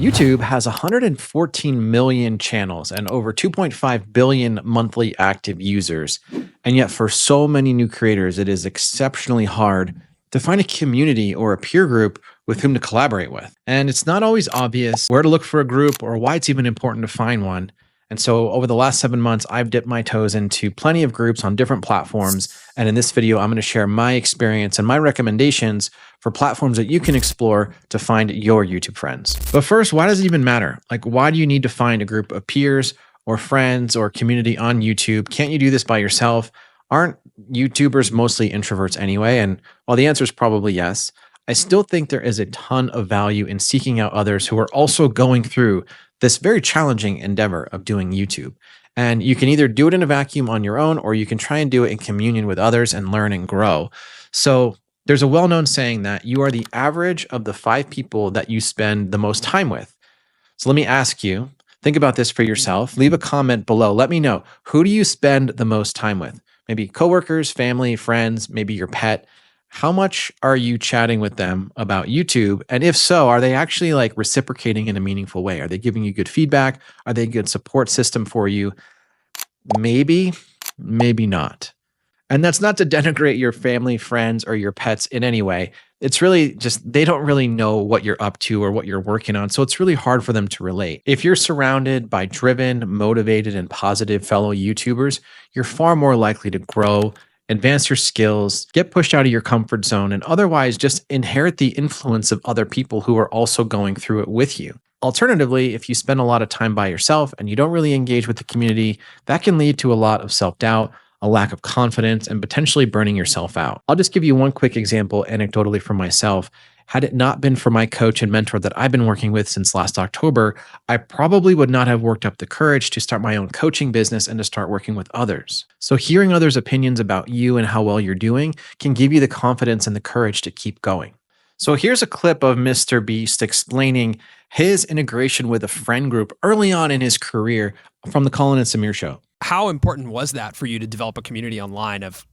YouTube has 114 million channels and over 2.5 billion monthly active users. And yet, for so many new creators, it is exceptionally hard to find a community or a peer group with whom to collaborate with. And it's not always obvious where to look for a group or why it's even important to find one. And so over the last 7 months, I've dipped my toes into plenty of groups on different platforms. And in this video, I'm going to share my experience and my recommendations for platforms that you can explore to find your YouTube friends. But first, why does it even matter? Like, why do you need to find a group of peers or friends or community on YouTube? Can't you do this by yourself? Aren't YouTubers mostly introverts anyway? And while the answer is probably yes, I still think there is a ton of value in seeking out others who are also going through this very challenging endeavor of doing YouTube. And you can either do it in a vacuum on your own, or you can try and do it in communion with others and learn and grow. So there's a well-known saying that you are the average of the 5 people that you spend the most time with. So let me ask you, think about this for yourself. Leave a comment below. Let me know, who do you spend the most time with? Maybe coworkers, family, friends, maybe your pet. How much are you chatting with them about YouTube? And if so, are they actually like reciprocating in a meaningful way? Are they giving you good feedback? Are they a good support system for you? Maybe, maybe not. And that's not to denigrate your family, friends, or your pets in any way. It's really just, they don't really know what you're up to or what you're working on. So it's really hard for them to relate. If you're surrounded by driven, motivated, and positive fellow YouTubers, you're far more likely to grow, advance your skills, get pushed out of your comfort zone, and otherwise just inherit the influence of other people who are also going through it with you. Alternatively, if you spend a lot of time by yourself and you don't really engage with the community, that can lead to a lot of self-doubt, a lack of confidence, and potentially burning yourself out. I'll just give you one quick example anecdotally from myself. Had it not been for my coach and mentor that I've been working with since last October, I probably would not have worked up the courage to start my own coaching business and to start working with others. So hearing others' opinions about you and how well you're doing can give you the confidence and the courage to keep going. So here's a clip of MrBeast explaining his integration with a friend group early on in his career from the Colin and Samir show. How important was that for you to develop a community online of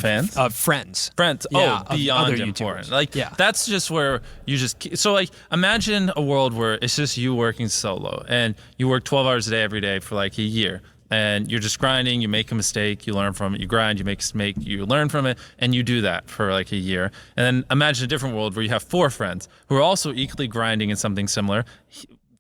fans? Of friends. Friends. Yeah, oh, beyond other important. YouTubers. Like, yeah. That's just where you just, so like, imagine a world where it's just you working solo and you work 12 hours a day every day for like a year. And you're just grinding, you make a mistake, you learn from it, you grind, you make a mistake, you learn from it, and you do that for like a year. And then imagine a different world where you have 4 friends who are also equally grinding in something similar.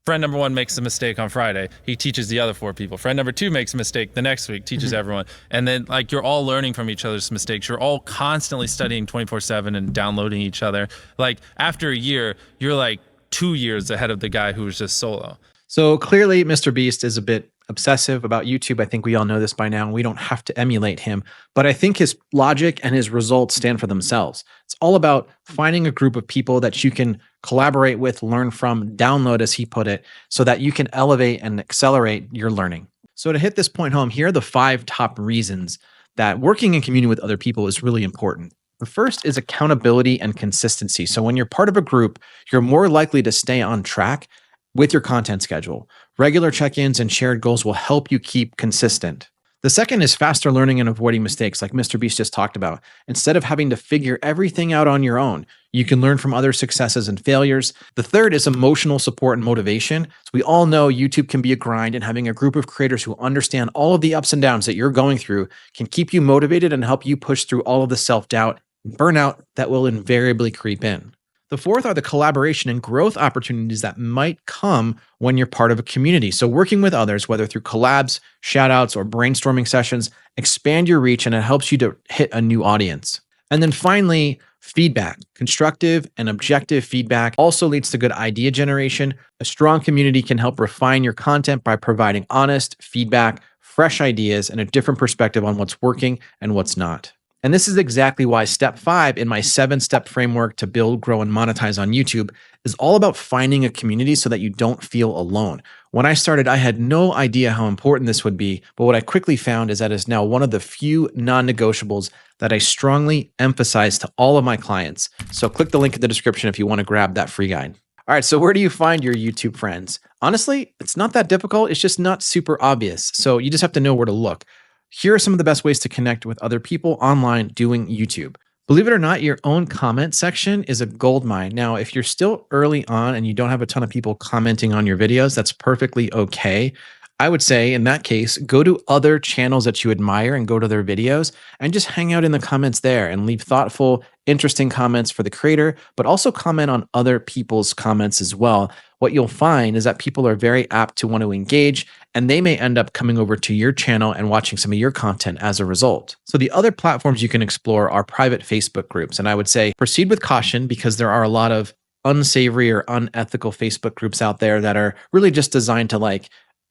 Friend number 1 makes a mistake on Friday. He teaches the other 4 people. Friend number 2 makes a mistake the next week, teaches everyone. And then like you're all learning from each other's mistakes. You're all constantly studying 24/7 and downloading each other. Like after a year, you're like 2 years ahead of the guy who was just solo. So clearly MrBeast is a bit obsessive about YouTube. I think we all know this by now. We don't have to emulate him, but I think his logic and his results stand for themselves. It's all about finding a group of people that you can collaborate with, learn from, download, as he put it, so that you can elevate and accelerate your learning. So to hit this point home, here are the 5 top reasons that working in community with other people is really important. The first is accountability and consistency. So when you're part of a group, you're more likely to stay on track with your content schedule. Regular check-ins and shared goals will help you keep consistent. The second is faster learning and avoiding mistakes, like MrBeast just talked about. Instead of having to figure everything out on your own, you can learn from other successes and failures. The third is emotional support and motivation. So we all know YouTube can be a grind, and having a group of creators who understand all of the ups and downs that you're going through can keep you motivated and help you push through all of the self-doubt and burnout that will invariably creep in. The fourth are the collaboration and growth opportunities that might come when you're part of a community. So working with others, whether through collabs, shoutouts, or brainstorming sessions, expand your reach and it helps you to hit a new audience. And then finally, feedback. Constructive and objective feedback also leads to good idea generation. A strong community can help refine your content by providing honest feedback, fresh ideas, and a different perspective on what's working and what's not. And this is exactly why step 5 in my 7-step framework to build, grow, and monetize on YouTube is all about finding a community so that you don't feel alone. When I started, I had no idea how important this would be, but what I quickly found is that it's now one of the few non-negotiables that I strongly emphasize to all of my clients. So click the link in the description if you want to grab that free guide. All right, so where do you find your YouTube friends? Honestly, it's not that difficult. It's just not super obvious. So you just have to know where to look. Here are some of the best ways to connect with other people online doing YouTube. Believe it or not, your own comment section is a gold mine. Now, if you're still early on and you don't have a ton of people commenting on your videos, that's perfectly okay. I would say in that case, go to other channels that you admire and go to their videos and just hang out in the comments there and leave thoughtful, interesting comments for the creator, but also comment on other people's comments as well. What you'll find is that people are very apt to want to engage, and they may end up coming over to your channel and watching some of your content as a result. So the other platforms you can explore are private Facebook groups. And I would say proceed with caution because there are a lot of unsavory or unethical Facebook groups out there that are really just designed to like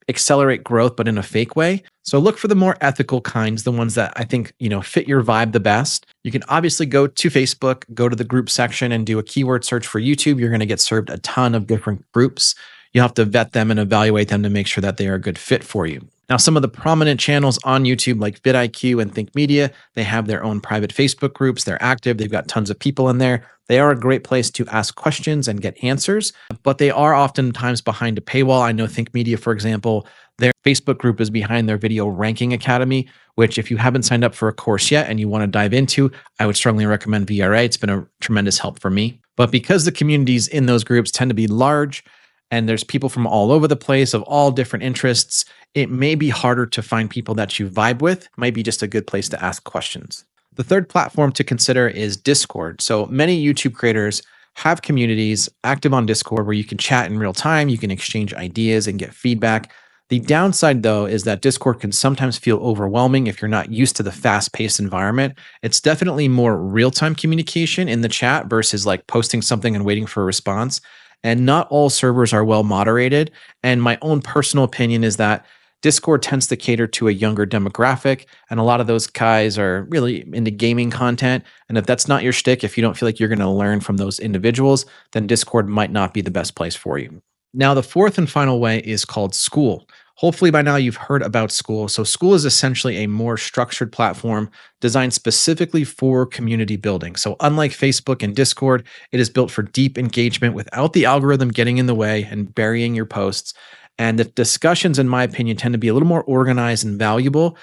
accelerate growth, but in a fake way. So look for the more ethical kinds, the ones that I think, fit your vibe the best. You can obviously go to Facebook, go to the group section and do a keyword search for YouTube. You're going to get served a ton of different groups. You have to vet them and evaluate them to make sure that they are a good fit for you. Now, some of the prominent channels on YouTube like vidIQ and Think Media, they have their own private Facebook groups. They're active. They've got tons of people in there. They are a great place to ask questions and get answers, but they are oftentimes behind a paywall. I know Think Media, for example, their Facebook group is behind their Video Ranking Academy, which if you haven't signed up for a course yet and you want to dive into, I would strongly recommend VRA. It's been a tremendous help for me. But because the communities in those groups tend to be large, and there's people from all over the place of all different interests, it may be harder to find people that you vibe with. It might be just a good place to ask questions. The third platform to consider is Discord. So many YouTube creators have communities active on Discord where you can chat in real time, you can exchange ideas and get feedback. The downside, though, is that Discord can sometimes feel overwhelming if you're not used to the fast-paced environment. It's definitely more real-time communication in the chat versus like posting something and waiting for a response. And not all servers are well moderated. And my own personal opinion is that Discord tends to cater to a younger demographic, and a lot of those guys are really into gaming content. And if that's not your shtick, if you don't feel like you're going to learn from those individuals, then Discord might not be the best place for you. Now, the fourth and final way is called Skool. Hopefully by now you've heard about Skool. So Skool is essentially a more structured platform designed specifically for community building. So unlike Facebook and Discord, it is built for deep engagement without the algorithm getting in the way and burying your posts. And the discussions, in my opinion, tend to be a little more organized and valuable.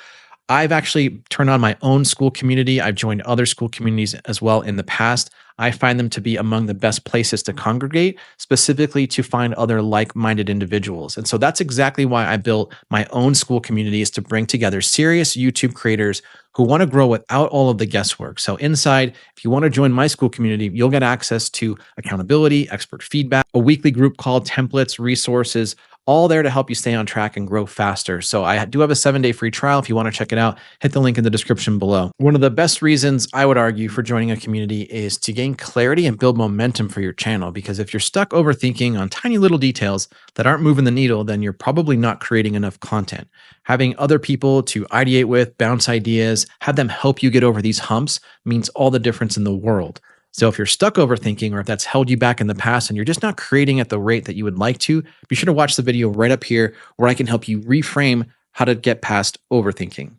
I've actually turned on my own Skool community. I've joined other Skool communities as well in the past. I find them to be among the best places to congregate, specifically to find other like-minded individuals. And so that's exactly why I built my own Skool community, is to bring together serious YouTube creators who want to grow without all of the guesswork. So inside, if you want to join my Skool community, you'll get access to accountability, expert feedback, a weekly group call, templates, resources, all there to help you stay on track and grow faster. So I do have a 7-day free trial. If you want to check it out, hit the link in the description below. One of the best reasons I would argue for joining a community is to gain clarity and build momentum for your channel. Because if you're stuck overthinking on tiny little details that aren't moving the needle, then you're probably not creating enough content. Having other people to ideate with, bounce ideas, have them help you get over these humps means all the difference in the world. So if you're stuck overthinking, or if that's held you back in the past and you're just not creating at the rate that you would like to, be sure to watch the video right up here where I can help you reframe how to get past overthinking.